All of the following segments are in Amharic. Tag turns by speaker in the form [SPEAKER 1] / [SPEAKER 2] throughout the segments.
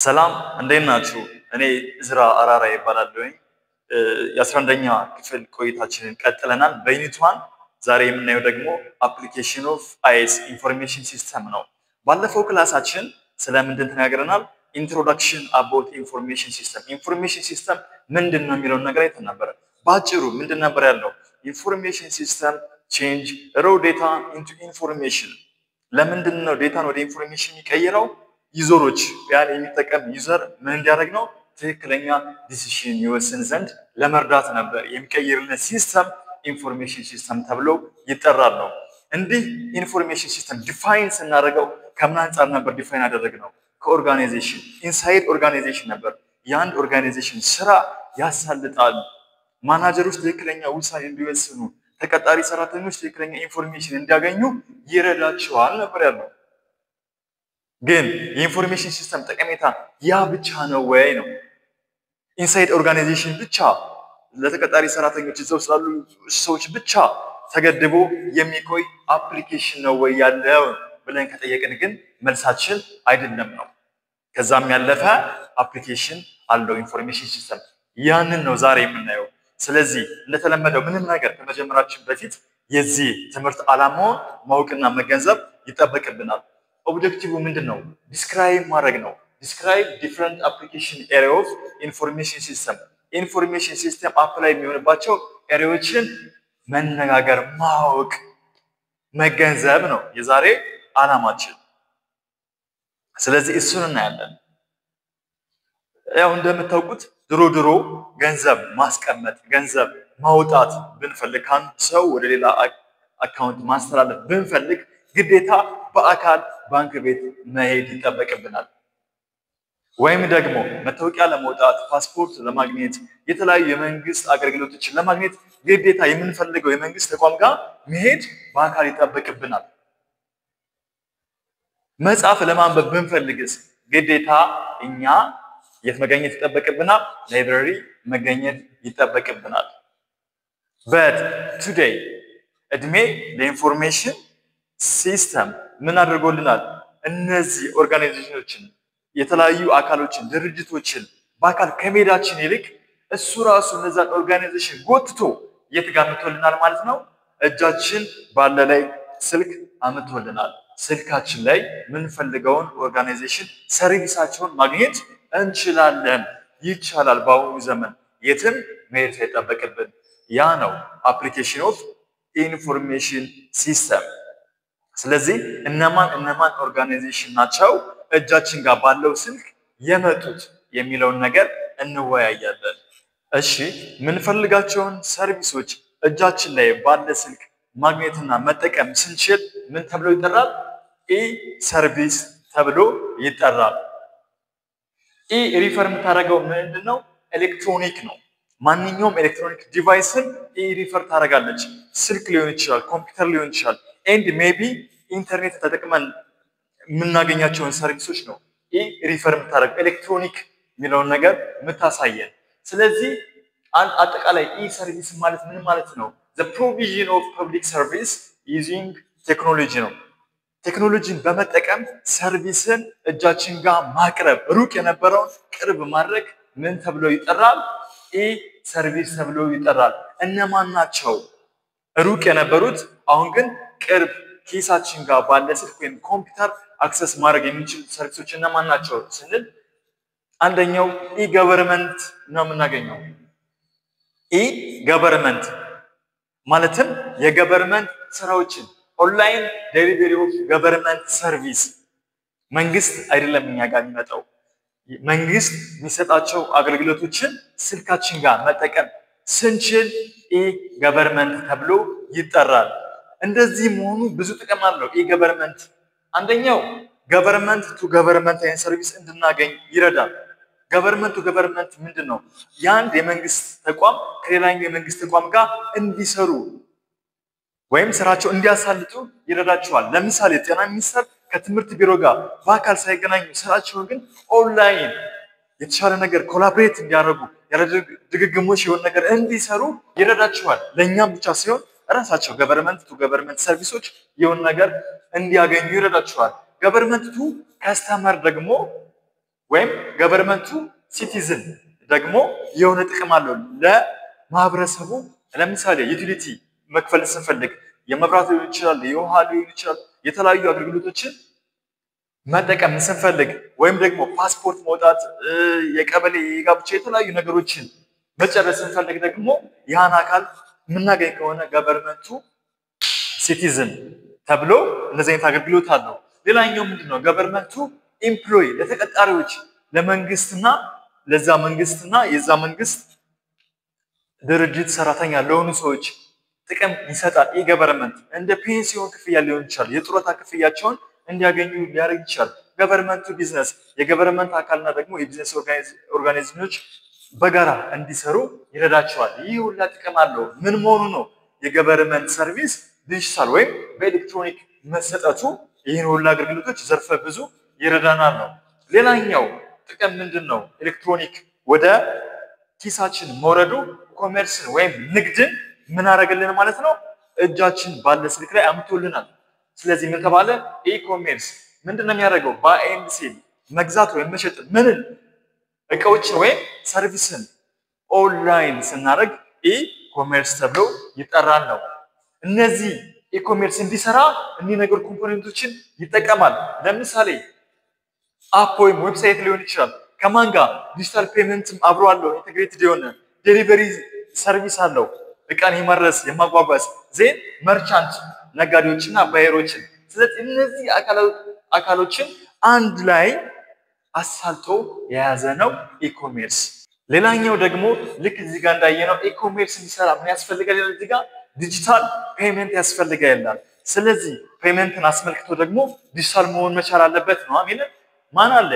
[SPEAKER 1] ሰላም እንዴት ናችሁ? እኔ እዝራ አራራ ይባላለሁኝ። የ11ኛ ክፍል ቆይታችንን ቀጥለናል። በዩኒት 1 ዛሬ የምናየው ደግሞ አፕሊኬሽን ኦፍ አይኤስ ኢንፎርሜሽን ሲስተም ነው። ባለፈው ክላሳችን ስለምንድን ተናግረናል? ኢንትሮዳክሽን አባውት ኢንፎርሜሽን ሲስተም። ኢንፎርሜሽን ሲስተም ምንድን ነው የሚለውን ነገር አይተን ነበር። ባጭሩ ምንድን ነበር ያለው? ኢንፎርሜሽን ሲስተም ቼንጅ ሮው ዴታ ኢንቱ ኢንፎርሜሽን። ለምንድን ነው ዴታን ወደ ኢንፎርሜሽን የሚቀይረው? ዩዘሮች ያን የሚጠቀም ዩዘር ምን እንዲያደርግ ነው? ትክክለኛ ዲሲሽን ይወስን ዘንድ ለመርዳት ነበር። የሚቀይርልን ሲስተም ኢንፎርሜሽን ሲስተም ተብሎ ይጠራል ነው። እንዲህ ኢንፎርሜሽን ሲስተም ዲፋይን ስናደርገው ከምን አንጻር ነበር ዲፋይን ያደረግነው? ከኦርጋናይዜሽን ኢንሳይድ ኦርጋናይዜሽን ነበር። የአንድ ኦርጋናይዜሽን ስራ ያሳልጣል። ማናጀሮች ትክክለኛ ውሳኔ እንዲወስኑ፣ ተቀጣሪ ሰራተኞች ትክክለኛ ኢንፎርሜሽን እንዲያገኙ ይረዳቸዋል ነበር ያለው። ግን የኢንፎርሜሽን ሲስተም ጠቀሜታ ያ ብቻ ነው ወይ ነው? ኢንሳይድ ኦርጋናይዜሽን ብቻ ለተቀጣሪ ሰራተኞች እዛው ስላሉ ሰዎች ብቻ ተገድቦ የሚቆይ አፕሊኬሽን ነው ወይ ያለው ብለን ከጠየቅን ግን መልሳችን አይደለም ነው። ከዛም ያለፈ አፕሊኬሽን አለው ኢንፎርሜሽን ሲስተም። ያንን ነው ዛሬ የምናየው። ስለዚህ እንደተለመደው ምንም ነገር ከመጀመራችን በፊት የዚህ ትምህርት ዓላማውን ማወቅና መገንዘብ ይጠበቅብናል። ኦብጀክቲቭ ምንድነው? ዲስክራይብ ማድረግ ነው። ዲስክራይብ ዲፈረንት አፕሊኬሽን ኤሪያ ኦፍ ኢንፎርሜሽን ሲስተም። ኢንፎርሜሽን ሲስተም አፕላይ የሚሆንባቸው ኤሪያዎችን መነጋገር፣ ማወቅ፣ መገንዘብ ነው የዛሬ ዓላማችን። ስለዚህ እሱን እናያለን። ያው እንደምታውቁት ድሮ ገንዘብ ማስቀመጥ፣ ገንዘብ ማውጣት ብንፈልግ ከአንድ ሰው ወደ ሌላ አካውንት ማስተላለፍ ብንፈልግ ግዴታ በአካል ባንክ ቤት መሄድ ይጠበቅብናል። ወይም ደግሞ መታወቂያ ለማውጣት፣ ፓስፖርት ለማግኘት፣ የተለያዩ የመንግስት አገልግሎቶችን ለማግኘት ግዴታ የምንፈልገው የመንግስት ተቋም ጋር መሄድ በአካል ይጠበቅብናል። መጽሐፍ ለማንበብ ብንፈልግስ ግዴታ እኛ የት መገኘት ይጠበቅብናል? ላይብረሪ መገኘት ይጠበቅብናል። but today እድሜ ለኢንፎርሜሽን ሲስተም ምን አድርጎልናል? እነዚህ ኦርጋናይዜሽኖችን፣ የተለያዩ አካሎችን፣ ድርጅቶችን በአካል ከመሄዳችን ይልቅ እሱ ራሱ እነዛን ኦርጋናይዜሽን ጎትቶ የት ጋር አምጥቶልናል ማለት ነው? እጃችን ባለ ላይ ስልክ አምጥቶልናል። ስልካችን ላይ የምንፈልገውን ኦርጋናይዜሽን ሰርቪሳቸውን ማግኘት እንችላለን። ይቻላል። በአሁኑ ዘመን የትም መሄድ ሳይጠበቅብን። ያ ነው አፕሊኬሽን ኦፍ ኢንፎርሜሽን ሲስተም። ስለዚህ እነማን ኦርጋናይዜሽን ናቸው እጃችን ጋር ባለው ስልክ የመጡት የሚለውን ነገር እንወያያለን። እሺ፣ የምንፈልጋቸውን ሰርቪሶች እጃችን ላይ ባለ ስልክ ማግኘትና መጠቀም ስንችል ምን ተብሎ ይጠራል? ኢ ሰርቪስ ተብሎ ይጠራል። ኢ ሪፈር የምታደርገው ምንድነው? ኤሌክትሮኒክ ነው። ማንኛውም ኤሌክትሮኒክ ዲቫይስን ኢ ሪፈር ታደርጋለች። ስልክ ሊሆን ይችላል፣ ኮምፒውተር ሊሆን ይችላል። ኤንድ ሜቢ ኢንተርኔት ተጠቅመን የምናገኛቸውን ሰርቪሶች ነው ኢ ሪፈር የምታደርገው፣ ኤሌክትሮኒክ የሚለውን ነገር የምታሳየን። ስለዚህ አጠቃላይ ኢ ሰርቪስ ማለት ምን ማለት ነው? the provision of public service using ቴክኖሎጂ ነው። ቴክኖሎጂን በመጠቀም ሰርቪስን እጃችን ጋር ማቅረብ፣ ሩቅ የነበረውን ቅርብ ማድረግ ምን ተብሎ ይጠራል? ኢ ሰርቪስ ተብሎ ይጠራል። እነማን ናቸው ሩቅ የነበሩት አሁን ግን ቅርብ ኪሳችን ጋር ባለ ስልክ ወይም ኮምፒውተር አክሰስ ማድረግ የሚችሉ ሰርቪሶች እነማን ናቸው ስንል አንደኛው ኢ ገቨርንመንት ነው የምናገኘው። ኢ ገቨርንመንት ማለትም የገቨርንመንት ስራዎችን ኦንላይን ዴሊቨሪ ኦፍ ገቨርንመንት ሰርቪስ። መንግስት አይደለም እኛ ጋር የሚመጣው፣ መንግስት የሚሰጣቸው አገልግሎቶችን ስልካችን ጋር መጠቀም ስንችል ኢ ገቨርንመንት ተብሎ ይጠራል። እንደዚህ መሆኑ ብዙ ጥቅም አለው። ኢ ገቨርንመንት አንደኛው ገቨርንመንት ቱ ገቨርንመንት አይነት ሰርቪስ እንድናገኝ ይረዳል። ገቨርንመንት ቱ ገቨርንመንት ምንድነው? የአንድ የመንግስት ተቋም ከሌላኛው የመንግስት ተቋም ጋር እንዲሰሩ ወይም ስራቸው እንዲያሳልጡ ይረዳቸዋል። ለምሳሌ ጤና ሚኒስቴር ከትምህርት ቢሮ ጋር በአካል ሳይገናኙ ስራቸውን ግን ኦንላይን የተሻለ ነገር ኮላቦሬት እንዲያደርጉ ያለ ድግግሞሽ የሆነ ነገር እንዲሰሩ ይረዳቸዋል። ለእኛም ብቻ ሳይሆን ራሳቸው ገቨርንመንት ቱ ገቨርንመንት ሰርቪሶች የሆነ ነገር እንዲያገኙ ይረዳቸዋል። ገቨርንመንት ቱ ከስተመር ደግሞ ወይም ገቨርንመንቱ ሲቲዝን ደግሞ የሆነ ጥቅም አለው ለማህበረሰቡ ለምሳሌ ዩቲሊቲ መክፈል ስንፈልግ የመብራት ሊሆን ይችላል የውሃ ሊሆን ይችላል የተለያዩ አገልግሎቶችን መጠቀም ስንፈልግ ወይም ደግሞ ፓስፖርት መውጣት የቀበሌ የጋብቻ የተለያዩ ነገሮችን መጨረስ ስንፈልግ ደግሞ ያን አካል ምናገኝ ከሆነ ገቨርንመንቱ ሲቲዝን ተብሎ እንደዚህ አይነት አገልግሎት አለው ሌላኛው ምንድነው ገቨርንመንቱ ኤምፕሎይ ለተቀጣሪዎች ለመንግስትና ለዛ መንግስትና የዛ መንግስት ድርጅት ሰራተኛ ለሆኑ ሰዎች ጥቅም ይሰጣል የገቨርንመንት እንደ ፔንሲዮን ክፍያ ሊሆን ይችላል የጡረታ ክፍያቸውን እንዲያገኙ ሊያደርግ ይችላል ገቨርንመንቱ ቢዝነስ የገቨርንመንት አካልና ደግሞ የቢዝነስ ኦርጋናይዜሽኖች በጋራ እንዲሰሩ ይረዳቸዋል ይህ ሁሉ ጥቅም አለው ምን መሆኑ ነው የገቨርንመንት ሰርቪስ ዲጂታል ወይም በኤሌክትሮኒክ መሰጠቱ ይህን ሁሉ አገልግሎቶች ዘርፈ ብዙ ይረዳናል ነው ሌላኛው ጥቅም ምንድነው ኤሌክትሮኒክ ወደ ኪሳችን መውረዱ ኮመርስን ወይም ንግድን ምን አረጋለን ማለት ነው እጃችን ባለ ስልክ ላይ አምጥቶልናል ስለዚህ ምን ተባለ ኢኮሜርስ ምንድነው የሚያደርገው ባይ ኤንድ ሴል መግዛት ወይም መሸጥ ምንን እቃዎችን ወይም ሰርቪስን ኦንላይን ስናደርግ ኢኮሜርስ ተብሎ ይጠራል ነው እነዚህ ኢኮሜርስ እንዲሰራ እኒ ነገር ኮምፖኔንቶችን ይጠቀማል ለምሳሌ አፕ ወይም ዌብሳይት ሊሆን ይችላል ከማን ጋር ዲጂታል ፔመንትም አብሮ አለው ኢንተግሬትድ የሆነ ዴሊቨሪ ሰርቪስ አለው እቃን የማድረስ የማጓጓዝ ዜን መርቻንት ነጋዴዎችና ባየሮችን ስለዚህ እነዚህ አካሎችን አንድ ላይ አሳልጦ የያዘ ነው ኢኮሜርስ ሌላኛው ደግሞ ልክ እዚህ ጋር እንዳየነው ኢኮሜርስ እንዲሰራ ምን ያስፈልጋል እዚህ ጋር ዲጂታል ፔመንት ያስፈልጋል ስለዚህ ፔመንትን አስመልክቶ ደግሞ ዲጂታል መሆን መቻል አለበት ነው አሜን ማን አለ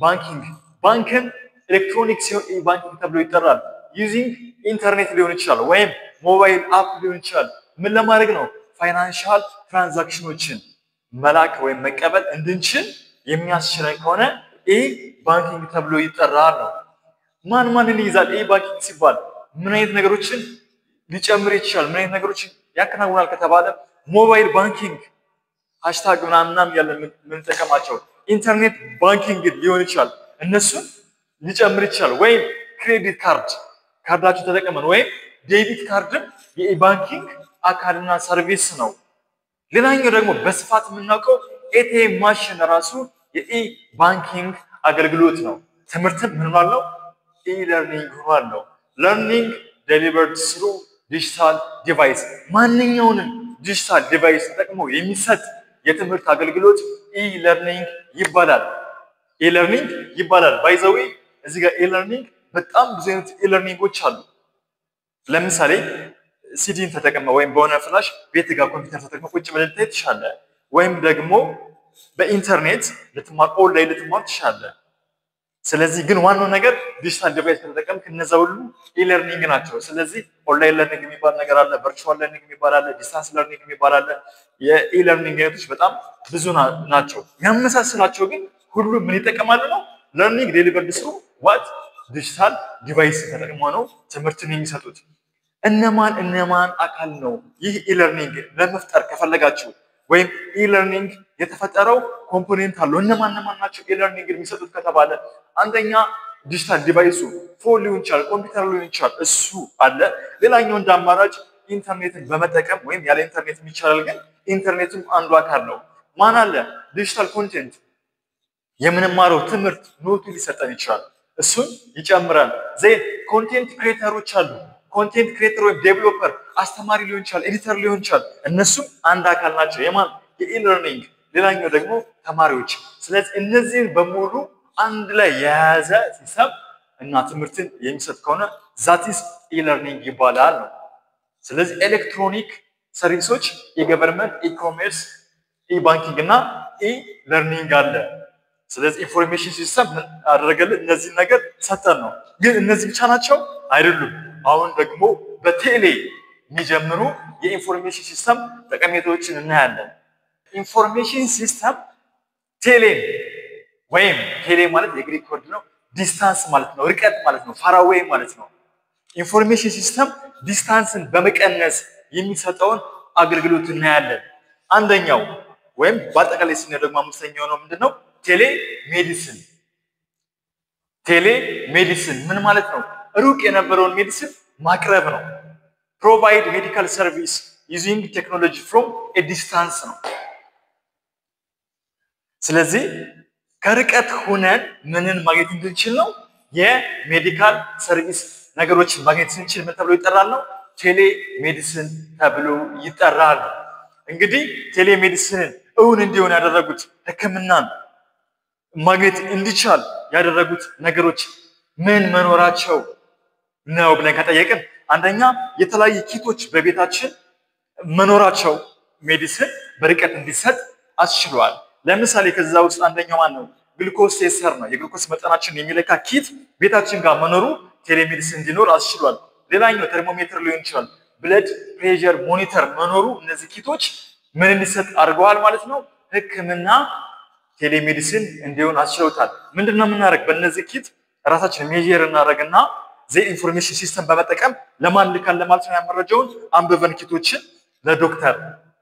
[SPEAKER 1] ባንኪንግ ባንክን ኤሌክትሮኒክስ ባንኪንግ ተብሎ ይጠራል ዩዚንግ ኢንተርኔት ሊሆን ይችላል ወይም ሞባይል አፕ ሊሆን ይችላል ምን ለማድረግ ነው ፋይናንሻል ትራንዛክሽኖችን መላክ ወይም መቀበል እንድንችል የሚያስችለን ከሆነ ባንኪንግ ተብሎ ይጠራል ነው ማንን ይይዛል ባንኪንግ ሲባል ምን አይነት ነገሮችን ሊጨምር ይችላል ምን አይነት ነገሮችን ያከናውናል ከተባለ ሞባይል ባንኪንግ ሃሽታግ ምናምን ያለ ምን ተከማቸው ኢንተርኔት ባንኪንግ ሊሆን ይችላል እነሱን ሊጨምር ይችላል ወይም ክሬዲት ካርዳችሁ ተጠቀመን ወይም ዴቢት ካርድም የባንኪንግ አካልና ሰርቪስ ነው ሌላኛው ደግሞ በስፋት የምናውቀው ኤቲኤም ማሽን ራሱ የባንኪንግ አገልግሎት ነው ትምህርትን ምን ማለት ኢለርኒንግ ማለት ነው ለርኒንግ ዴሊቨርድ ስሩ ዲጂታል ዲቫይስ ማንኛውንም ዲጂታል ዲቫይስ ተጠቅሞ የሚሰጥ የትምህርት አገልግሎት ኢለርኒንግ ይባላል ባይ ዘ ዌይ እዚህ ጋር ኢለርኒንግ በጣም ብዙ አይነት ኢለርኒንጎች አሉ ለምሳሌ ሲዲን ተጠቅመ ወይም በሆነ ፍላሽ ቤት ጋር ኮምፒውተር ተጠቅመ ቁጭ ብለህ ትችላለህ ወይም ደግሞ በኢንተርኔት ኦንላይን ልትማር ትችላለህ ስለዚህ ግን ዋናው ነገር ዲጂታል ዲቫይስ ተጠቅመህ ከነዛ ሁሉ ኢለርኒንግ ናቸው ስለዚህ ኦንላይን ለርኒንግ የሚባል ነገር አለ ቨርቹዋል ለርኒንግ የሚባል አለ ዲስታንስ ለርኒንግ የሚባል አለ የኢለርኒንግ አይነቶች በጣም ብዙ ናቸው ያመሳስላቸው ግን ሁሉ ምን ይጠቀማሉ ነው ለርኒንግ ዴሊቨርድ ስሩ ዋት ዲጂታል ዲቫይስ ተጠቅመው ነው ትምህርትን የሚሰጡት እነማን አካል ነው ይህ ኢለርኒንግ ለመፍጠር ከፈለጋችሁ ወይም ኢለርኒንግ የተፈጠረው ኮምፖኔንት አለው እነማን ናቸው ኢለርኒንግ የሚሰጡት ከተባለ አንደኛ ዲጂታል ዲቫይሱ ፎን ሊሆን ይችላል ኮምፒውተር ሊሆን ይችላል እሱ አለ ሌላኛው እንደ አማራጭ ኢንተርኔትን በመጠቀም ወይም ያለ ኢንተርኔት ይቻላል ግን ኢንተርኔትም አንዱ አካል ነው ማን አለ ዲጂታል ኮንቴንት የምንማረው ትምህርት ኖቱ ሊሰጠን ይችላል እሱን ይጨምራል ዜን ኮንቴንት ክሬተሮች አሉ ኮንቴንት ክሬተር ወይ ዴቨሎፐር አስተማሪ ሊሆን ይችላል ኤዲተር ሊሆን ይችላል እነሱም አንድ አካል ናቸው የማን የኢለርኒንግ ሌላኛው ደግሞ ተማሪዎች ስለዚህ እነዚህን በሙሉ አንድ ላይ የያዘ ሲስተም እና ትምህርትን የሚሰጥ ከሆነ ዛቲስ ኢለርኒንግ ይባላል ነው ስለዚህ ኤሌክትሮኒክ ሰርቪሶች የገቨርንመንት ኢኮሜርስ ኢባንኪንግ እና ኢለርኒንግ አለ ስለዚህ ኢንፎርሜሽን ሲስተም አደረገልን እነዚህ ነገር ሰጠን ነው ግን እነዚህ ብቻ ናቸው አይደሉም አሁን ደግሞ በቴሌ የሚጀምሩ የኢንፎርሜሽን ሲስተም ጠቀሜታዎችን እናያለን ኢንፎርሜሽን ሲስተም ቴሌ ማለት የግሪክ ወርድ ነው ዲስታንስ ማለት ነው ርቀት ማለት ነው ፋር አዌይ ማለት ነው ኢንፎርሜሽን ሲስተም ዲስታንስን በመቀነስ የሚሰጠውን አገልግሎት እናያለን አንደኛው ወይም በአጠቃላይ ስንሄድ ደግሞ አምስተኛው ነው ምንድነው ቴሌ ሜዲሲን ቴሌ ሜዲሲን ምን ማለት ነው? ሩቅ የነበረውን ሜዲሲን ማቅረብ ነው። ፕሮቫይድ ሜዲካል ሰርቪስ ዩዚንግ ቴክኖሎጂ ፍሮም ኤ ዲስታንስ ነው። ስለዚህ ከርቀት ሆነን ምንን ማግኘት እንድንችል ነው? የሜዲካል ሰርቪስ ነገሮችን ማግኘት እንችል ምን ተብሎ ይጠራል ነው? ቴሌ ሜዲሲን ተብሎ ይጠራል። እንግዲህ ቴሌ ሜዲሲንን እውን እንዲሆን ያደረጉት ሕክምናን ማግኘት እንዲቻል ያደረጉት ነገሮች ምን መኖራቸው ነው ብለን ከጠየቅን አንደኛ የተለያዩ ኪቶች በቤታችን መኖራቸው ሜዲሲን በርቀት እንዲሰጥ አስችሏል። ለምሳሌ ከዛ ውስጥ አንደኛው ማን ነው? ግሉኮስ ቴስተር ነው። የግሉኮስ መጠናችን የሚለካ ኪት ቤታችን ጋር መኖሩ ቴሌሜዲሲን እንዲኖር አስችሏል። ሌላኛው ተርሞሜትር ሊሆን ይችላል። ብለድ ፕሬሸር ሞኒተር መኖሩ እነዚህ ኪቶች ምን እንዲሰጥ አድርገዋል ማለት ነው? ህክምና ቴሌሜዲሲን እንዲሆን አስችለውታል። ምንድነው የምናደርግ? በእነዚህ ኪት ራሳችን ሜጀር እናደርግና ኢንፎርሜሽን ሲስተም በመጠቀም ለማን ልካለን ማለት ነው? ያመረጃውን አንብበን ኪቶችን ለዶክተር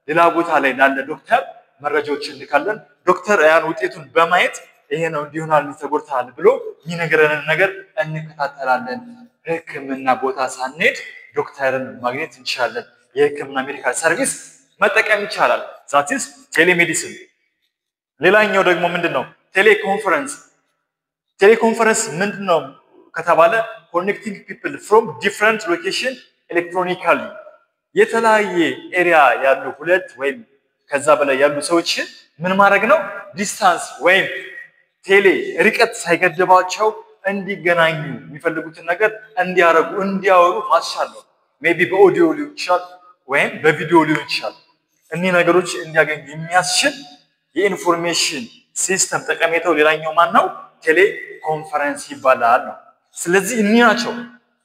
[SPEAKER 1] ሌላ ቦታ ላይ ላለ ዶክተር መረጃዎችን ልካለን። ዶክተር ያን ውጤቱን በማየት ይሄ ነው እንዲሆናል ተጎድተሃል ብሎ የሚነግረንን ነገር እንከታተላለን። ህክምና ቦታ ሳንሄድ ዶክተርን ማግኘት እንችላለን። የህክምና ሜዲካል ሰርቪስ መጠቀም ይቻላል። ዛትስ ቴሌሜዲሲን። ሌላኛው ደግሞ ምንድነው? ቴሌኮንፈረንስ። ቴሌኮንፈረንስ ምንድነው ከተባለ ኮኔክቲንግ ፒፕል ፍሮም ዲፍረንት ሎኬሽን ኤሌክትሮኒካሊ የተለያየ ኤሪያ ያሉ ሁለት ወይም ከዛ በላይ ያሉ ሰዎችን ምን ማድረግ ነው? ዲስታንስ ወይም ቴሌ ርቀት ሳይገድባቸው እንዲገናኙ የሚፈልጉትን ነገር እንዲያረጉ እንዲያወሩ ማስቻል ነው። ሜቢ በኦዲዮ ሊሆን ይችላል ወይም በቪዲዮ ሊሆን ይችላል። እነዚህ ነገሮች እንዲያገኙ የሚያስችል የኢንፎርሜሽን ሲስተም ጠቀሜታው ሌላኛው ማን ነው? ቴሌ ኮንፈረንስ ይባላል ነው። ስለዚህ እነዚህ ናቸው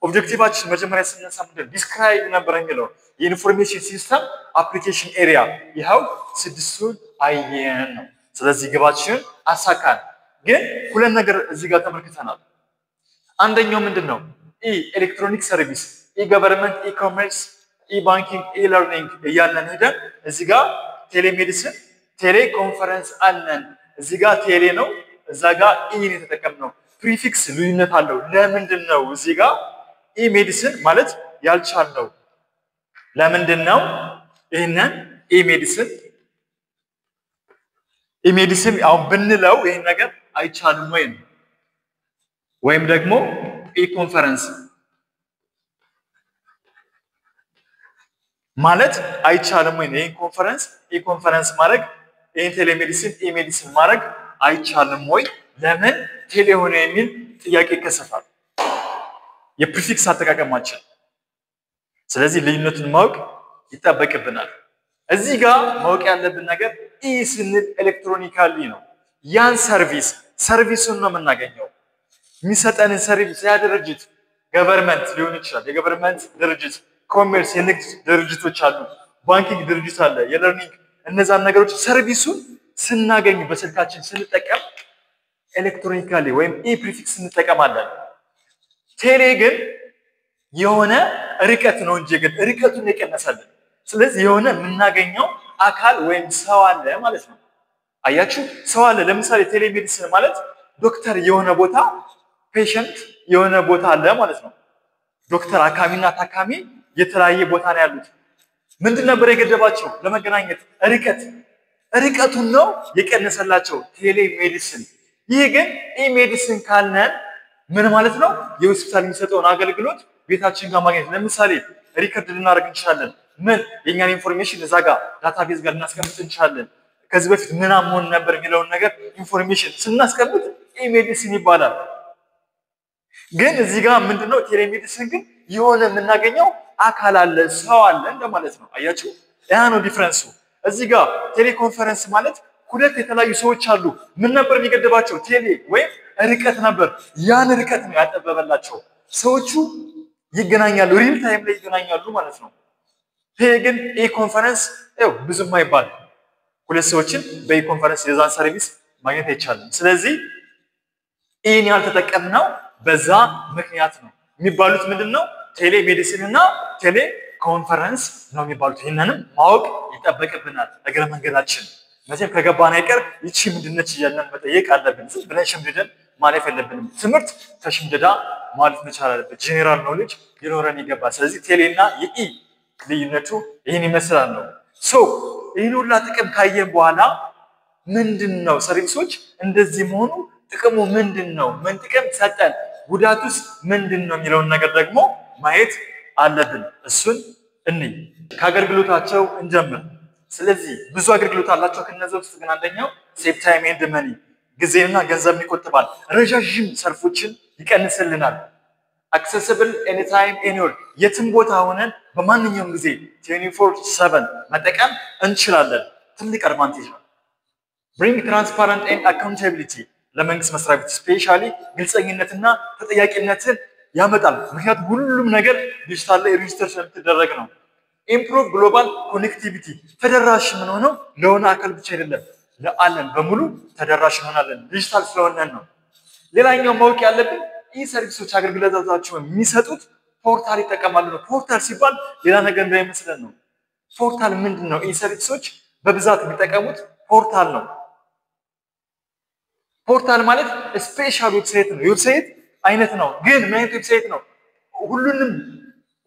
[SPEAKER 1] ኦብጀክቲቫችን። መጀመሪያ ስንነሳ ምንድነው ዲስክራይብ ነበር የሚለው የኢንፎርሜሽን ሲስተም አፕሊኬሽን ኤሪያ ይኸው ስድስቱን አየን ነው። ስለዚህ ግባችን አሳካን። ግን ሁለት ነገር እዚህ ጋር ተመልክተናል። አንደኛው ምንድነው? ኤሌክትሮኒክ ሰርቪስ፣ ገቨርንመንት፣ ኢኮመርስ፣ ባንኪንግ፣ ለርኒንግ እያለን ሄደን እዚህ ጋር ቴሌሜዲሲን፣ ቴሌ ኮንፈረንስ አለን። እዚህ ጋር ቴሌ ነው፣ እዛ ጋር ኢን የተጠቀምነው ፕሪፊክስ ልዩነት አለው። ለምንድነው እዚህ ጋር ሜዲሲን ማለት ያልቻልነው? ለምንድነው ይሄንን ሜዲሲን አሁን ብንለው ይሄን ነገር አይቻልም ወይም ደግሞ ኮንፈረንስ ማለት አይቻልም ወይ? ይሄን ኮንፈረንስ ማድረግ ይሄን ቴሌሜዲሲን ሜዲሲን ማድረግ አይቻልም ወይ? ለምን ቴሌ ሆነ የሚል ጥያቄ ይከሰታል። የፕሪፊክስ አጠቃቀማችን። ስለዚህ ልዩነቱን ማወቅ ይጠበቅብናል። እዚህ ጋር ማወቅ ያለብን ነገር ስንል ኤሌክትሮኒካሊ ነው። ያን ሰርቪሱን ነው የምናገኘው። የሚሰጠንን ሰርቪስ ያ ድርጅት ገቨርንመንት ሊሆን ይችላል። የገቨርንመንት ድርጅት፣ ኮሜርስ የንግድ ድርጅቶች አሉ፣ ባንኪንግ ድርጅት አለ፣ የለርኒንግ እነዛን ነገሮች ሰርቪሱን ስናገኝ በስልካችን ስንጠቀም ኤሌክትሮኒካሊ ወይም ፕሪፊክስ እንጠቀማለን። ቴሌ ግን የሆነ ርቀት ነው እንጂ ግን ርቀቱን የቀነሰልን። ስለዚህ የሆነ የምናገኘው አካል ወይም ሰው አለ ማለት ነው። አያችሁ፣ ሰው አለ። ለምሳሌ ቴሌሜዲሲን ማለት ዶክተር የሆነ ቦታ፣ ፔሸንት የሆነ ቦታ አለ ማለት ነው። ዶክተር አካሚና ታካሚ የተለያየ ቦታ ነው ያሉት። ምንድን ነበር የገደባቸው? ለመገናኘት ርቀቱን ነው የቀነሰላቸው ቴሌሜዲሲን። ይህ ግን ሜዲሲን ካልነን ምን ማለት ነው? የሆስፒታል የሚሰጠውን አገልግሎት ቤታችን ጋር ማግኘት። ለምሳሌ ሪከርድ ልናደርግ እንችላለን። ምን የኛን ኢንፎርሜሽን እዛ ጋር ዳታቤዝ ጋር ልናስቀምጥ እንችላለን። ከዚህ በፊት ምን አሞን ነበር የሚለውን ነገር ኢንፎርሜሽን ስናስቀምጥ ሜዲሲን ይባላል። ግን እዚህ ጋር ምንድነው? ቴሌሜዲሲን ግን የሆነ የምናገኘው አካል አለ፣ ሰው አለ እንደማለት ነው። አያችሁ፣ ያ ነው ዲፍረንሱ። እዚህ ጋር ቴሌኮንፈረንስ ማለት ሁለት የተለያዩ ሰዎች አሉ። ምን ነበር የሚገድባቸው? ቴሌ ወይም ርቀት ነበር። ያን ርቀት ነው ያጠበበላቸው። ሰዎቹ ይገናኛሉ፣ ሪል ታይም ላይ ይገናኛሉ ማለት ነው። ይሄ ግን ኮንፈረንስ ብዙም አይባል። ሁለት ሰዎችን በኮንፈረንስ የዛን ሰርቪስ ማግኘት አይቻልም። ስለዚህ ይህን ያልተጠቀምነው በዛ ምክንያት ነው። የሚባሉት ምንድነው? ቴሌሜዲሲን እና ቴሌ ኮንፈረንስ ነው የሚባሉት። ይህንንም ማወቅ ይጠበቅብናል እግረ መንገዳችን። መቼም ከገባን አይቀር ይቺ ምንድነች እያለን መጠየቅ አለብን። ዝም ብለን ሽምድደን ማለፍ የለብንም ትምህርት ተሽምደዳ ማለፍ መቻል አለበት ጄኔራል ኖሌጅ ይኖረን ይገባል ስለዚህ ቴሌና የኢ ልዩነቱ ይሄን ይመስላል ነው ሶ ይሄን ሁላ ጥቅም ካየን በኋላ ምንድነው ሰርቪሶች እንደዚህ መሆኑ ጥቅሙ ምንድነው ምን ጥቅም ሰጠን ጉዳቱስ ምንድነው የሚለው ነገር ደግሞ ማየት አለብን እሱን እንይ ከአገልግሎታቸው እንጀምር ስለዚህ ብዙ አገልግሎት አላቸው ከነዚህ ውስጥ ግን አንደኛው ሴቭ ታይም ኤንድ መኒ ጊዜና ገንዘብን ይቆጥባል ረጃጅም ሰልፎችን ይቀንስልናል accessible anytime anywhere የትም ቦታ ሆነን በማንኛውም ጊዜ 24/7 መጠቀም እንችላለን ትልቅ አድቫንቴጅ ነው bring transparent and accountability ለመንግስት መስሪያ ቤት ስፔሻሊ ግልጸኝነትና ተጠያቂነትን ያመጣል ምክንያቱም ሁሉም ነገር ዲጂታል ላይ ሬጂስተር ስለምትደረግ ነው improve global connectivity ተደራሽ ምን ሆኖ ለሆነ አካል ብቻ አይደለም ለዓለም በሙሉ ተደራሽ ሆናለን ዲጂታል ስለሆነ ነው ሌላኛው ማወቅ ያለብን ሰርቪሶች አገልግሎታቸው የሚሰጡት ፖርታል ይጠቀማሉ ነው ፖርታል ሲባል ሌላ ነገር እንዳይመስለን ነው ፖርታል ምንድነው ሰርቪሶች በብዛት የሚጠቀሙት ፖርታል ነው ፖርታል ማለት ስፔሻል ዌብሳይት ነው ዌብሳይት አይነት ነው ግን ምን ዌብሳይት ነው ሁሉንም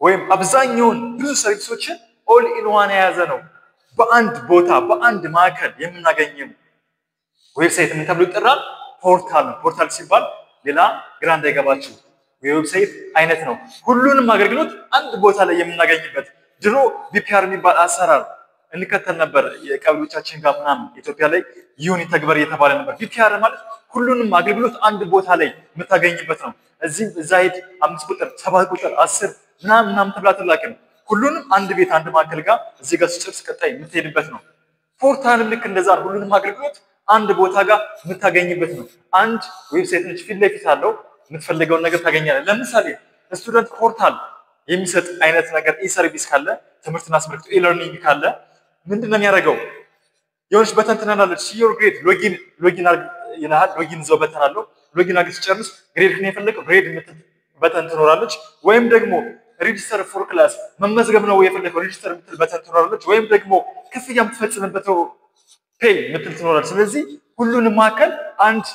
[SPEAKER 1] ወይም አብዛኛውን ብዙ ሰርቪሶችን ኦል ኢን ዋን የያዘ ነው በአንድ ቦታ በአንድ ማዕከል የምናገኘው ዌብሳይት ምን ተብሎ ይጠራል ፖርታል ነው ፖርታል ሲባል ሌላ ግራንድ አይገባችሁ ዌብሳይት አይነት ነው ሁሉንም አገልግሎት አንድ ቦታ ላይ የምናገኝበት ድሮ ቪፒአር የሚባል አሰራር እንከተል ነበር የቀብሎቻችን ጋር ምናምን ኢትዮጵያ ላይ ይሁን ተግባር እየተባለ ነበር ቪፒአር ማለት ሁሉንም አገልግሎት አንድ ቦታ ላይ የምታገኝበት ነው እዚህ እዛ ሄድ 5 ቁጥር 7 ቁጥር 10 ምናምን ተብላትላከ ሁሉንም አንድ ቤት አንድ ማዕከል ጋር እዚህ ጋር ስጨርስ ቀጣይ የምትሄድበት ነው ፖርታልም ልክ እንደዛ ሁሉንም አገልግሎት አንድ ቦታ ጋር የምታገኝበት ነው አንድ ዌብሳይት ነች ፊት ለፊት አለው የምትፈልገው ነገር ታገኛለህ ለምሳሌ ስቱደንት ፖርታል የሚሰጥ አይነት ነገር ሰርቪስ ካለ ትምህርትና አስመልክቶ ኢለርኒንግ ካለ ምንድነው የሚያደርገው የሆነች በተን ትናላለች ሲዮር ግሬድ ሎጊን ይላል ሎጊን ዘው በተን አለው ሎጊን አግኝተህ ጨርስ ግሬድ ከኔ የፈለገው ግሬድ የምትል በተን ትኖራለች ወይም ደግሞ ሬጂስተር ፎር ክላስ መመዝገብ ነው የፈለገው ሬጂስተር የምትል በተን ትኖራለች ወይም ደግሞ ክፍያ የምትፈጽምበት ፔይ የምትል ትኖራለች ስለዚህ ሁሉንም ማከል አንድ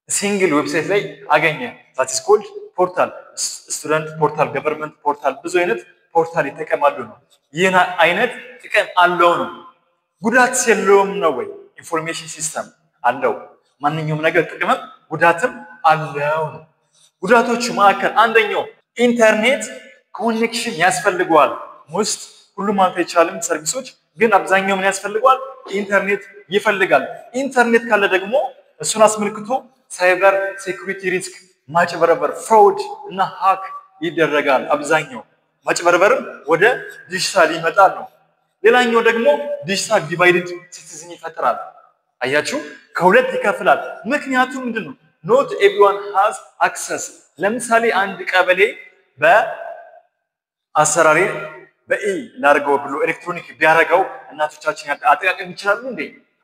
[SPEAKER 1] ሲንግል ዌብሳይት ላይ አገኘ that is called ፖርታል ስቱደንት ፖርታል ገቨርንመንት ፖርታል ብዙ አይነት ፖርታል ይጠቀማሉ ነው ይህን አይነት ጥቅም አለው ነው ጉዳት የለውም ነው ወይ ኢንፎርሜሽን ሲስተም አለው ማንኛውም ነገር ጥቅምም ጉዳትም አለው ነው ጉዳቶቹ ማከል አንደኛው ኢንተርኔት ኮኔክሽን ያስፈልጋል most ሁሉም ማለት አይቻልም ሰርቪሶች ግን አብዛኛው ምን ያስፈልጋል ኢንተርኔት ይፈልጋል ኢንተርኔት ካለ ደግሞ እሱን አስመልክቶ ሳይበር ሴኩሪቲ ሪስክ ማጭበርበር ፍራውድ እና ሃክ ይደረጋል አብዛኛው ማጭበርበርም ወደ ዲጂታል ይመጣል ነው ሌላኛው ደግሞ ዲጂታል ዲቫይድድ ሲቲዝን ይፈጠራል አያችሁ ከሁለት ይከፍላል ምክንያቱም ምንድነው not everyone has access ለምሳሌ አንድ ቀበሌ በአሰራሪ በኢ ላርገው ብሎ ኤሌክትሮኒክ ቢያረጋው እናቶቻችን አጠቃቀም ይችላሉ እንዴ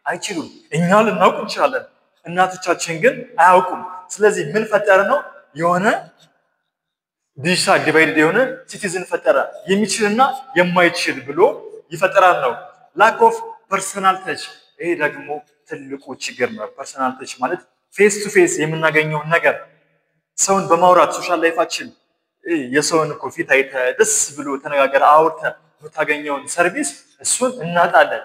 [SPEAKER 1] አይችሉም እኛ ልናውቅ እንችላለን እናቶቻችን ግን አያውቁም ስለዚህ ምን ፈጠረ ነው የሆነ ዲጂታል ዲቫይድድ የሆነ ሲቲዝን ፈጠረ የሚችልና የማይችል ብሎ ይፈጠራል ነው lack of personal touch ይሄ ደግሞ ትልቁ ችግር ነው personal touch ማለት ፌስ ቱ ፌስ የምናገኘው ነገር ሰውን በማውራት ሶሻል ላይፋችን የሰውን ኮፊት አይተ ደስ ብሎ ተነጋገር አውርተ የምታገኘውን ሰርቪስ እሱን እናጣለን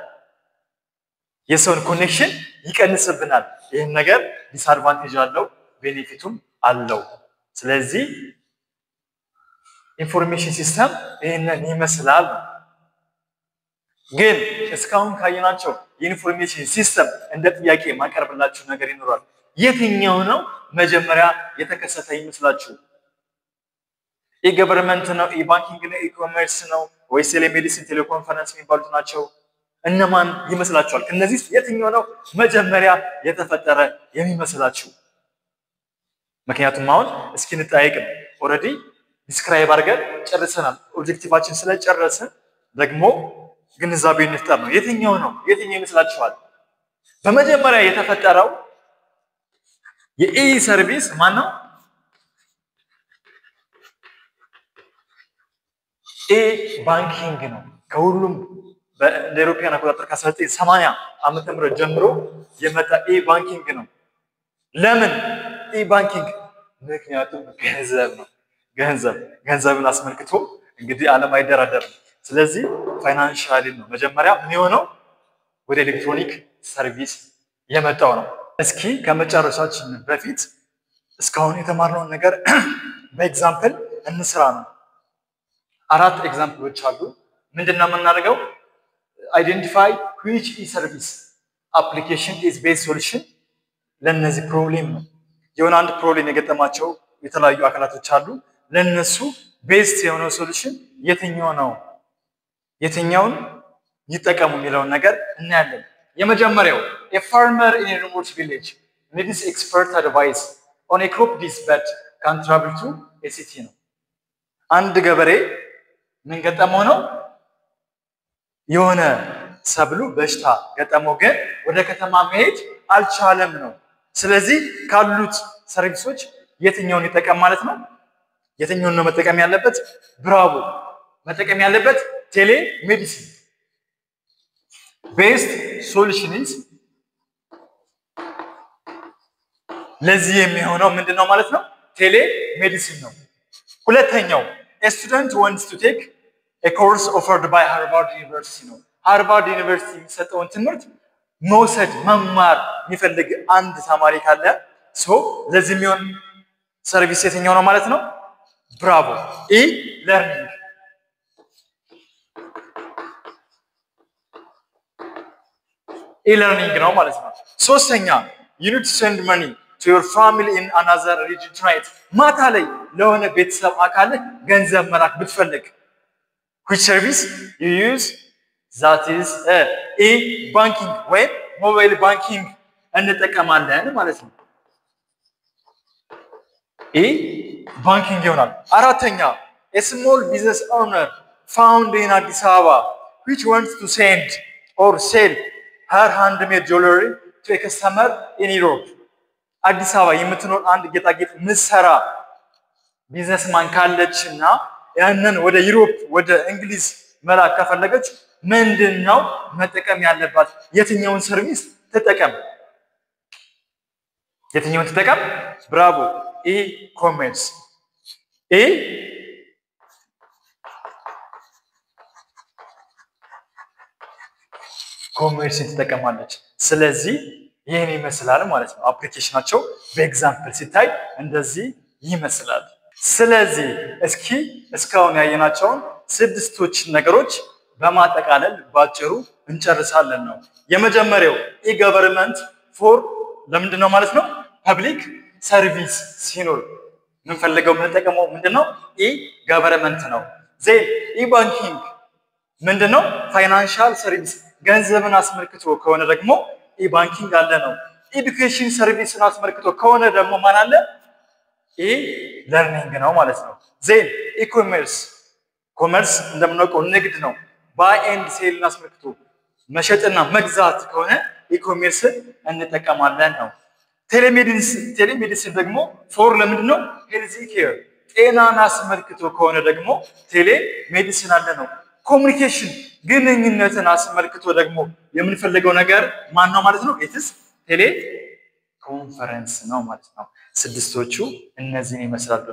[SPEAKER 1] የሰውን ኮኔክሽን ይቀንስብናል ይሄን ነገር ዲስአድቫንቴጅ አለው ቤኔፊቱም አለው ስለዚህ ኢንፎርሜሽን ሲስተም ይሄንን ይመስላል ግን እስካሁን ካየናቸው የኢንፎርሜሽን ሲስተም እንደ ጥያቄ ማቀርብላችሁ ነገር ይኖራል የትኛው ነው መጀመሪያ የተከሰተ ይመስላችሁ የገቨርንመንት ነው የባንኪንግ ነው ኢኮመርስ ነው ወይስ ቴሌሜዲሲን ቴሌኮንፈረንስ የሚባሉት ናቸው እነማን ይመስላችኋል ከነዚህ የትኛው ነው መጀመሪያ የተፈጠረ የሚመስላችሁ ምክንያቱም አሁን እስኪ እንጠይቅ ነው ኦሬዲ ዲስክራይብ አድርገን ጨርሰናል ኦብጀክቲቫችን ስለጨረስን ደግሞ ግንዛቤ እንፍጠር ነው የትኛው ይመስላችኋል በመጀመሪያ የተፈጠረው የኢ ሰርቪስ ማን ነው ኤ ባንኪንግ ነው ከሁሉም በኢሮፒያን አቆጣጠር ከ1980 ዓመተ ምህረት ጀምሮ የመጣ ኤ ባንኪንግ ነው ለምን ኢባንኪንግ ምክንያቱም ገንዘብ ነው ገንዘብን አስመልክቶ እንግዲህ ዓለም አይደራደርም ስለዚህ ፋይናንሻሊ ነው መጀመሪያ ምን የሆነው ወደ ኤሌክትሮኒክ ሰርቪስ የመጣው ነው እስኪ ከመጨረሻችን በፊት እስካሁን የተማርነውን ነገር በኤግዛምፕል እንስራ ነው አራት ኤግዛምፕሎች አሉ ምንድነው የምናደርገው identify which e-service application is based solution ለነዚህ ፕሮብሌም ነው የሆነ አንድ ፕሮብሌም የገጠማቸው የተለያዩ አካላቶች አሉ ለነሱ ቤስት የሆነው ሶሉሽን የትኛውን ይጠቀሙ የሚለውን ነገር እናያለን የመጀመሪያው a farmer in a remote village needs expert advice on a crop disease that can travel to a city ነው አንድ ገበሬ ምን ገጠመው ነው የሆነ ሰብሉ በሽታ ገጠመው ግን ወደ ከተማ መሄድ አልቻለም ነው ስለዚህ ካሉት ሰርቪሶች የትኛውን ይጠቀም ማለት ነው የትኛውን ነው መጠቀም ያለበት ብራቮ መጠቀም ያለበት ቴሌ ሜዲሲን ቤስት ሶሉሽንስ ለዚህ የሚሆነው ምንድነው ማለት ነው ቴሌ ሜዲሲን ነው ሁለተኛው a student wants to take a course offered by Harvard University ነው ሃርቫርድ ዩኒቨርሲቲ የሚሰጠውን ትምህርት መውሰድ መማር የሚፈልግ አንድ ተማሪ ካለ ሶ ለዚህ የሚሆን ሰርቪስ የትኛው ነው ማለት ነው ብራቮ ኢ ለርኒንግ ነው ማለት ነው ሶስተኛ you need to send money to your family in another region tonight ማታ ላይ ለሆነ ቤተሰብ አካል ገንዘብ መላክ ብትፈልግ which service you use that is e-banking ወይ mobile banking እንጠቀማለን ማለት ነው e-banking ይሆናል አራተኛ a small business owner found in Addis Ababa which wants to send or sell her handmade jewelry to a customer in Europe አዲስ አበባ የምትኖር አንድ ጌጣጌጥ ምሰራ ቢዝነስማን ካለችና ያንን ወደ ዩሮፕ ወደ እንግሊዝ መላክ ከፈለገች ምንድነው መጠቀም ያለባት የትኛውን ሰርቪስ ተጠቀም ብራቮ e-commerce ኮሜርስ ተጠቀማለች ስለዚህ ይሄን ይመስላል ማለት ነው አፕሊኬሽናቸው በኤግዛምፕል ሲታይ እንደዚህ ይመስላል ስለዚህ እስኪ እስካሁን ያየናቸውን ስድስቶች ነገሮች በማጠቃለል ባጭሩ እንጨርሳለን ነው የመጀመሪያው e-government for ለምንድነው ማለት ነው ፐብሊክ ሰርቪስ ሲኖር ምንፈልገው ምንጠቀመው ምንድነው e-government ነው ዜን e-banking ምንድነው ፋይናንሻል ሰርቪስ ገንዘብን አስመልክቶ ከሆነ ደግሞ e-banking አለ ነው ኤዱኬሽን ሰርቪስን አስመልክቶ ከሆነ ደግሞ ማን አለ e-learning ነው ማለት ነው ዜን e-commerce ኮመርስ እንደምናውቀው ንግድ ነው ባይ ኤንድ ሴል አስመልክቶ መሸጥና መግዛት ከሆነ e-commerce እንጠቀማለን ነው ቴሌሜዲሲን ደግሞ ፎር ለምንድነው ሄልዚ ኬር ጤናን አስመልክቶ ከሆነ ደግሞ ቴሌሜዲሲን አለ ነው ኮሙኒኬሽን ግንኙነትን አስመልክቶ ደግሞ የምንፈልገው ነገር ማን ነው ማለት ነው ኢትስ ቴሌ ኮንፈረንስ ነው ማለት ነው ስድስቶቹ እነዚህን ይመስላሉ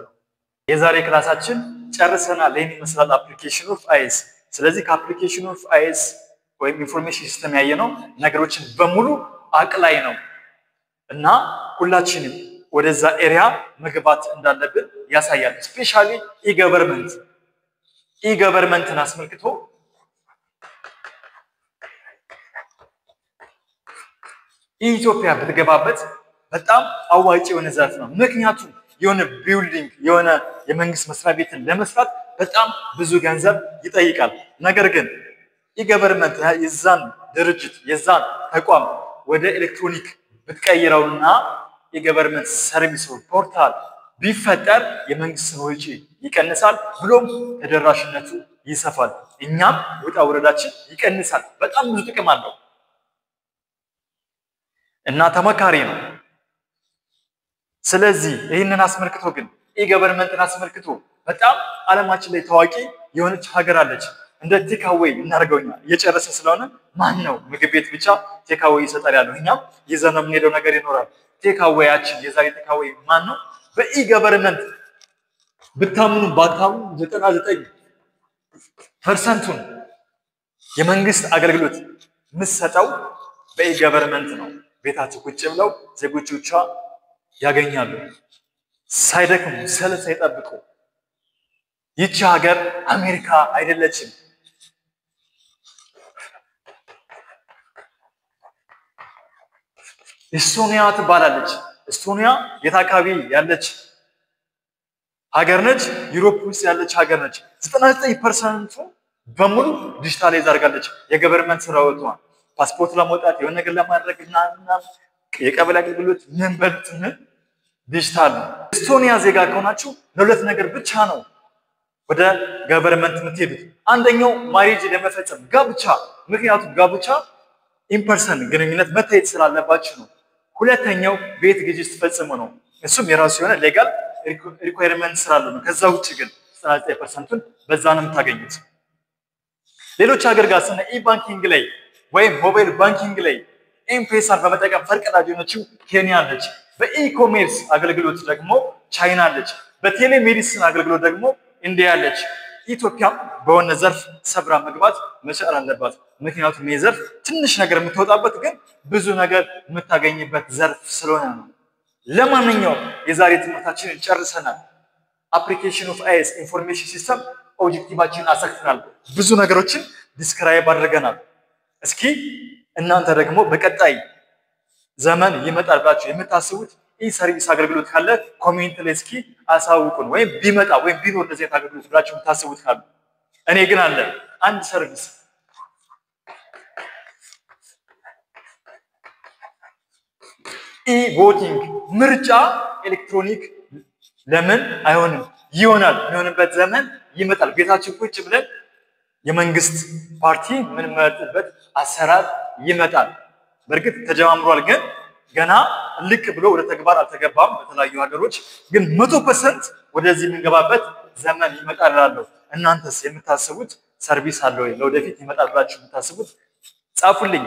[SPEAKER 1] የዛሬ ክላሳችን ጨርሰናል ይሄን ይመስላል አፕሊኬሽን ኦፍ አይስ ስለዚህ ከአፕሊኬሽን ኦፍ አይስ ወይም ኢንፎርሜሽን ሲስተም ያየነው ነገሮችን በሙሉ አቅላይ ነው እና ሁላችንም ወደዛ ኤሪያ መግባት እንዳለብን ያሳያል ስፔሻሊ e-government አስመልክቶ ኢትዮጵያ በተገባበት በጣም አዋጭ የሆነ ዘርፍ ነው ምክንያቱም የሆነ ቢልዲንግ የሆነ የመንግስት መስሪያ ቤትን ለመስራት በጣም ብዙ ገንዘብ ይጠይቃል ነገር ግን e-government የዛን ድርጅት የዛን ተቋም ወደ ኤሌክትሮኒክ ብትቀይረውና e-government ሰርቪስ ፖርታል ቢፈጠር የመንግስትን ወጪ ይቀንሳል ብሎም ተደራሽነቱ ይሰፋል እኛም ወጣ ወረዳችን ይቀንሳል በጣም ብዙ ጥቅም አለው እና ተመካሪ ነው ስለዚህ ይሄንን አስመልክቶ ግን e-government አስመልክቶ በጣም ዓለማችን ላይ ታዋቂ የሆነች ሀገር አለች እንደ ቴካዌይ እናርገውኛ እየጨረሰ ስለሆነ ማን ነው ምግብ ቤት ብቻ ቴካዌይ ይሰጣል ያለው እኛም ይዘነው የምንሄደው ነገር ይኖራል ቴካዌያችን የዛሬ ቴካዌ ማን ነው? በኢ ገቨርንመንት ብታምኑ ባታምኑ 99% የመንግስት አገልግሎት ምሰጠው በኢ ገቨርንመንት ነው። ቤታቸው ቁጭ ብለው ዜጎች ብቻ ያገኛሉ ሳይደክሙ ሰልፍ ሳይጠብቁ። ይቺ ሀገር አሜሪካ አይደለችም። ኤስቶኒያ ትባላለች። ኤስቶኒያ የት አካባቢ ያለች ሀገር ነች? ዩሮፕ ውስጥ ያለች ሀገር ነች። 99% በሙሉ ዲጂታላይዝ አድርጋለች የገቨርንመንት ስራዎቿን። ፓስፖርት ለማውጣት የሆነ ነገር ለማድረግ እና የቀበሌ አገልግሎት ምን በሉት ምን ዲጂታል ነው። ኤስቶኒያ ዜጋ ከሆናችሁ ለሁለት ነገር ብቻ ነው ወደ ገቨርንመንት የምትሄዱት። አንደኛው ማሪጅ ለመፈጸም ጋብቻ፣ ምክንያቱም ጋብቻ ኢምፐርሰን ግንኙነት መታየት ስላለባችሁ ነው። ሁለተኛው ቤት ግዢ ስትፈጽሙ ነው። እሱም የራሱ የሆነ ሌጋል ሪኳየርመንት ስላለው ነው። ከዛ ውጭ ግን 99%ን በዛ ነው የምታገኙት። ሌሎች ሀገር ጋር ስነ ኢ-ባንኪንግ ላይ ወይም ሞባይል ባንኪንግ ላይ ኤም-ፔሳን በመጠቀም ፈርቀዳጅ የሆነችው ኬንያ አለች። በኢ-ኮሜርስ አገልግሎት ደግሞ ቻይና አለች። በቴሌሜዲሲን አገልግሎት ደግሞ ኢንዲያ አለች። ኢትዮጵያ በሆነ ዘርፍ ሰብራ መግባት መቻል አለባት። ምክንያቱም ይህ ዘርፍ ትንሽ ነገር የምትወጣበት ግን ብዙ ነገር የምታገኝበት ዘርፍ ስለሆነ ነው። ለማንኛውም የዛሬ ትምህርታችንን ጨርሰናል። አፕሊኬሽን ኦፍ አይኤስ ኢንፎርሜሽን ሲስተም ኦብጀክቲቫችንን አሳክተናል። ብዙ ነገሮችን ዲስክራይብ አድርገናል። እስኪ እናንተ ደግሞ በቀጣይ ዘመን ይመጣል ብላችሁ የምታስቡት ኢ-ሰርቪስ አገልግሎት ካለ ኮሜንት ላይ እስኪ አሳውቁን። ወይም ቢመጣ ወይም ቢኖር እንደዚህ አይነት አገልግሎት ብላችሁ የምታስቡት ካሉ። እኔ ግን አለ አንድ ሰርቪስ ኢ-ቮቲንግ ምርጫ ኤሌክትሮኒክ ለምን አይሆንም? ይሆናል። የሚሆንበት ዘመን ይመጣል። ቤታችን ቁጭ ብለን የመንግስት ፓርቲ ምን መርጥበት አሰራር ይመጣል። በእርግጥ ተጀማምሯል፣ ግን ገና ልክ ብሎ ወደ ተግባር አልተገባም። በተለያዩ ሀገሮች ግን 100% ወደዚህ የምንገባበት ዘመን ይመጣል እላለሁ። እናንተስ የምታስቡት ሰርቪስ አለ ወይ? ለወደፊት ይመጣል ብላችሁ የምታስቡት ጻፉልኝ።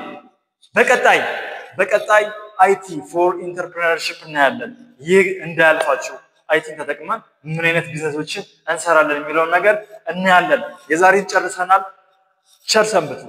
[SPEAKER 1] በቀጣይ አይቲ ፎር ኢንተርፕረነርሺፕ እናያለን። ይህ እንዳያልፋችሁ አይቲን ተጠቅመን ምን አይነት ቢዝነሶችን እንሰራለን የሚለውን ነገር እናያለን። የዛሬን ጨርሰናል። ቸር ሰንብቱ።